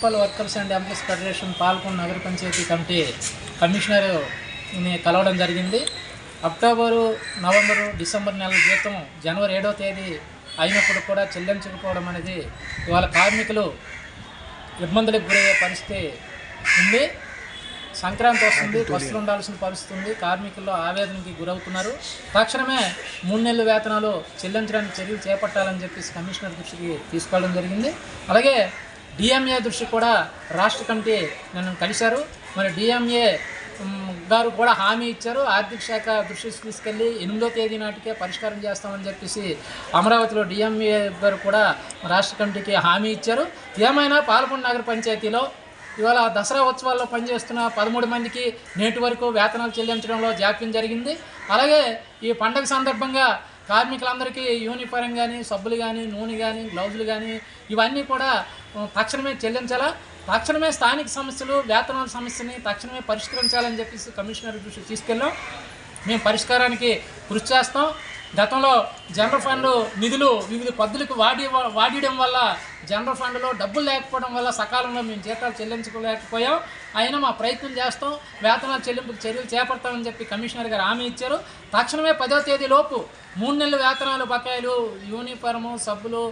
Municipal workers and employees federation పాల్గొన్న నగర panchayat committee కమిషనర్ని కలవడం జరిగింది. అక్టోబరు, నవంబరు, డిసెంబర్ నెలల జీతం జనవరి 7వ తేదీ అయినప్పుడు కూడా చెల్లించకపోవడం అనేది ఇవాళ కార్మికులు ఇబ్బందులకు గురయ్యే పరిస్థితి ఉంది. సంక్రాంతి వస్తుంది, పస్తులు ఉండాల్సిన పరిస్థితి ఉంది. కార్మికుల్లో ఆవేదనకి గురవుతున్నారు. తక్షణమే 3 నెలల వేతనాలు చెల్లించడానికి చర్యలు చేపట్టాలని చెప్పేసి కమిషనర్ దృష్టికి తీసుకెళ్ళడం జరిగింది. అలాగే డిఎంఏ దృష్టి కూడా రాష్ట్ర కమిటీ నన్ను కలిశారు. మరి డిఎంఏ గారు కూడా హామీ ఇచ్చారు. ఆర్థిక శాఖ దృష్టికి తీసుకెళ్ళి 8వ తేదీ నాటికే పరిష్కారం చేస్తామని చెప్పేసి అమరావతిలో డిఎంఏ గారు కూడా రాష్ట్ర కమిటీకి హామీ ఇచ్చారు. ఏమైనా పాలకొండ నగర పంచాయతీలో ఇవాళ దసరా ఉత్సవాల్లో పనిచేస్తున్న 13 మందికి నేటి వరకు వేతనాలు చెల్లించడంలో జాప్యం జరిగింది. అలాగే ఈ పండగ సందర్భంగా కార్మికులందరికీ యూనిఫారం కానీ, సబ్బులు కానీ, నూనె కానీ, గ్లౌజులు కానీ ఇవన్నీ కూడా తక్షణమే చెల్లించాలా. తక్షణమే స్థానిక సమస్యలు, వేతనాల సమస్యని తక్షణమే పరిష్కరించాలని చెప్పేసి కమిషనర్ దృష్టికి తీసుకెళ్ళాం. మేము పరిష్కారానికి కృషి చేస్తాం. గతంలో జనరల్ ఫండ్ నిధులు వివిధ పద్ధతులకు వాడడం వల్ల జనరల్ ఫండ్లో డబ్బులు లేకపోవడం వల్ల సకాలంలో మేము జీతాలు చెల్లించలేకపోయాం. అయినా మా ప్రయత్నం చేస్తాం, వేతనాలు చెల్లింపుకు చర్యలు చేపడతామని చెప్పి కమిషనర్ గారు హామీ ఇచ్చారు. తక్షణమే 10వ తేదీలోపు 3 నెలల వేతనాలు, బకాయిలు, యూనిఫాము, సబ్బులు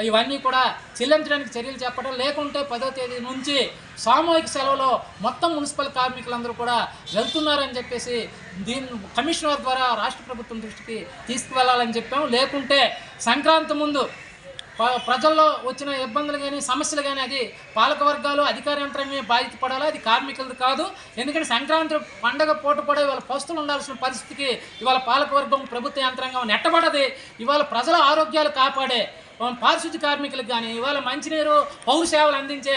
ఇవన్నీ కూడా చెల్లించడానికి చర్యలు చేపట్టడం. లేకుంటే 10వ తేదీ నుంచి సామూహిక సెలవులో మొత్తం మున్సిపల్ కార్మికులందరూ కూడా వెళ్తున్నారని చెప్పేసి దీన్ని కమిషనర్ ద్వారా రాష్ట్ర ప్రభుత్వం దృష్టికి తీసుకువెళ్ళాలని చెప్పాం. లేకుంటే సంక్రాంతి ముందు ప్రజల్లో వచ్చిన ఇబ్బందులు కానీ, సమస్యలు కానీ అది పాలకవర్గాలు, అధికార యంత్రాంగమే బాధ్యత పడాలి, అది కార్మికులది కాదు. ఎందుకంటే సంక్రాంతి పండగ పూట కూడా ఇవాళ పస్తులు ఉండాల్సిన పరిస్థితికి ఇవాళ పాలకవర్గం, ప్రభుత్వ యంత్రాంగం నెట్టబడది. ఇవాళ ప్రజల ఆరోగ్యాలు కాపాడే పారిశుద్ధ్య కార్మికులకు కానీ, ఇవాళ మంచినీరు, పౌర సేవలు అందించే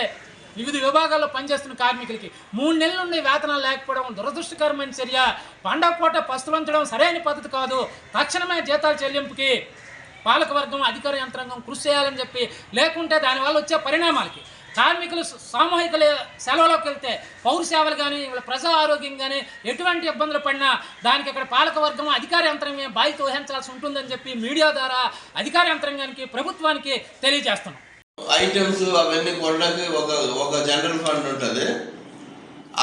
వివిధ విభాగాల్లో పనిచేస్తున్న కార్మికులకి 3 నెలల నుండి వేతనాలు లేకపోవడం దురదృష్టకరమైన చర్య. పండగ పూట పస్తులుంచడం సరైన పద్ధతి కాదు. తక్షణమే జీతాల చెల్లింపుకి పాలకవర్గం, అధికార యంత్రాంగం కృషి చేయాలని చెప్పి, లేకుంటే దానివల్ల వచ్చే పరిణామాలకి కార్మికులు సామూహిక సెలవులోకి వెళ్తే పౌర సేవలు కానీ, ప్రజా ఆరోగ్యం కానీ ఎటువంటి ఇబ్బందులు పడినా దానికి అక్కడ పాలకవర్గం, అధికార యంత్రాంగమే బాధ్యత వహించాల్సి ఉంటుందని చెప్పి మీడియా ద్వారా అధికార యంత్రాంగానికి, ప్రభుత్వానికి తెలియజేస్తున్నాం. ఐటమ్స్ అవన్నీ కొనడానికి ఒక జనరల్ ఫండ్ ఉంటుంది.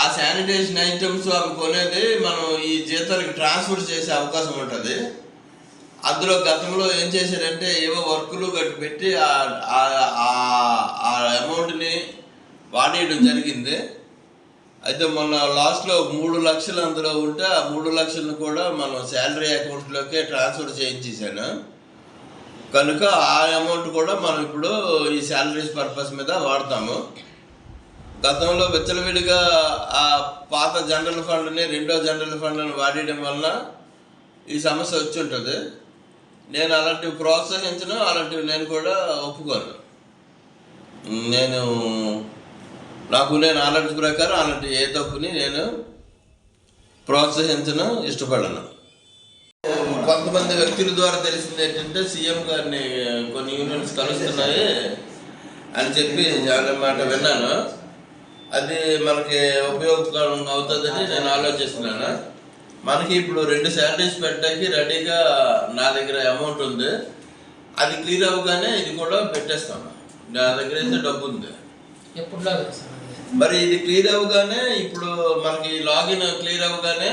ఆ శానిటేషన్ ఐటమ్స్ అవి కొనేది మనం ఈ జీతాలకు ట్రాన్స్ఫర్ చేసే అవకాశం ఉంటుంది. అందులో గతంలో ఏం చేశారంటే ఏవో వర్కులు కట్టి పెట్టి ఆ అమౌంట్ని వాడేయడం జరిగింది. అయితే మొన్న లాస్ట్లో 3 లక్షలు అందులో ఉంటే ఆ 3 లక్షలను కూడా మనం శాలరీ అకౌంట్లోకే ట్రాన్స్ఫర్ చేయించేసాను. కనుక ఆ అమౌంట్ కూడా మనం ఇప్పుడు ఈ శాలరీస్ పర్పస్ మీద వాడతాము. గతంలో విచ్చలవిడిగా ఆ పాత జనరల్ ఫండ్ని, 2వ జనరల్ ఫండ్ని వాడేయడం వలన ఈ సమస్య వచ్చి ఉంటుంది. నేను అలాంటివి ప్రోత్సహించను, అలాంటివి నేను కూడా ఒప్పుకోను. నేను నాలెడ్జ్ ప్రకారం అలాంటి ఏ తప్పుని నేను ప్రోత్సహించను, ఇష్టపడను. కొంతమంది వ్యక్తుల ద్వారా తెలిసింది ఏంటంటే సీఎం గారిని కొన్ని యూనియన్స్ కలుస్తున్నాయి అని చెప్పి చాలా మాట విన్నాను. అది మనకి ఉపయోగకరం అవుతుందని నేను ఆలోచిస్తున్నాను. మనకి ఇప్పుడు 2 శాలరీస్ పెట్టడానికి రెడీగా నా దగ్గర అమౌంట్ ఉంది. అది క్లియర్ అవ్వగానే ఇది కూడా పెట్టేస్తాను. నా దగ్గర అయితే డబ్బు ఉంది. మరి ఇది క్లియర్ అవ్వగానే ఇప్పుడు మనకి లాగిన్ క్లియర్ అవ్వగానే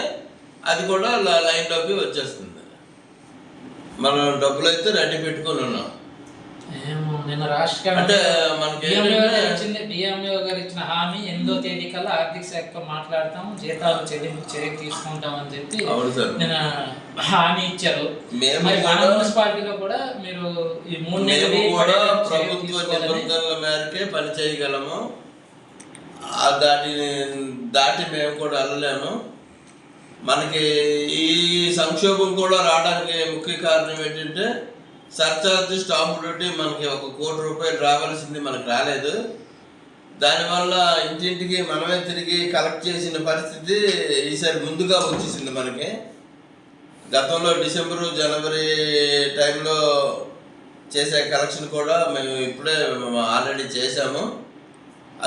అది కూడా లైన్లోకి వచ్చేస్తుంది. మనం డబ్బులు అయితే రెడీ పెట్టుకొని ఉన్నాం. నిన్న రాష్ట్ర అంటే మనకి డిఎంఏ గారు ఇచ్చిన హామీ 8వ తేదీ కల్లా ఆర్థిక శాఖతో మాట్లాడతాం, జీతాలు చెల్లింపు చర్య తీసుకుంటాం అని చెప్పి నిన్న హామీ ఇచ్చారు. మన మున్సిపాలిటీలో కూడా మీరు ఈ 3 నెలలు కూడా ప్రభుత్వ నిబంధనల మేరకే పని చేయగలము. దాటి మేము కూడా వెళ్ళలేము. మనకి ఈ సంక్షోభం కూడా రావడానికి ముఖ్య కారణం ఏంటంటే సర్చార్జ్, స్టాంప్ డ్యూటీ మనకి 1 కోటి రూపాయలు రావాల్సింది మనకు రాలేదు. దానివల్ల ఇంటింటికి మనమే తిరిగి కలెక్ట్ చేసిన పరిస్థితి ఈసారి ముందుగా వచ్చేసింది మనకి. గతంలో డిసెంబరు, జనవరి టైంలో చేసే కలెక్షన్ కూడా మేము ఇప్పుడే ఆల్రెడీ చేసాము.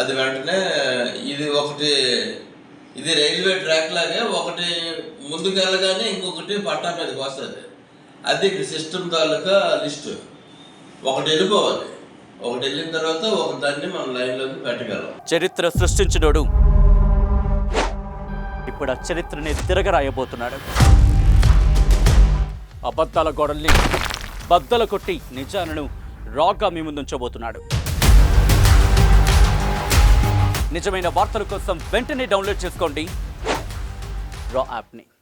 అది వెంటనే ఇది రైల్వే ట్రాక్ లాగే ఒకటి ముందుకు వెళ్ళగానే ఇంకొకటి పట్టా మీదకి వస్తుంది. అది సిస్టమ్ తాలూకా లిస్టు ఒకటి వెళ్ళిపోవాలి. ఒకటి వెళ్ళిన తర్వాత ఒక దాన్ని మనం లైన్లోకి పెట్టగలం. చరిత్ర సృష్టించినోడు ఇప్పుడు ఆ చరిత్రని తిరగరాయబోతున్నాడు. అబద్ధాల గోడల్ని బద్దలు కొట్టి నిజాలను రాగా మీ ముందుంచబోతున్నాడు. నిజమైన వార్తల కోసం వెంటనే డౌన్లోడ్ చేసుకోండి రా యాప్ని.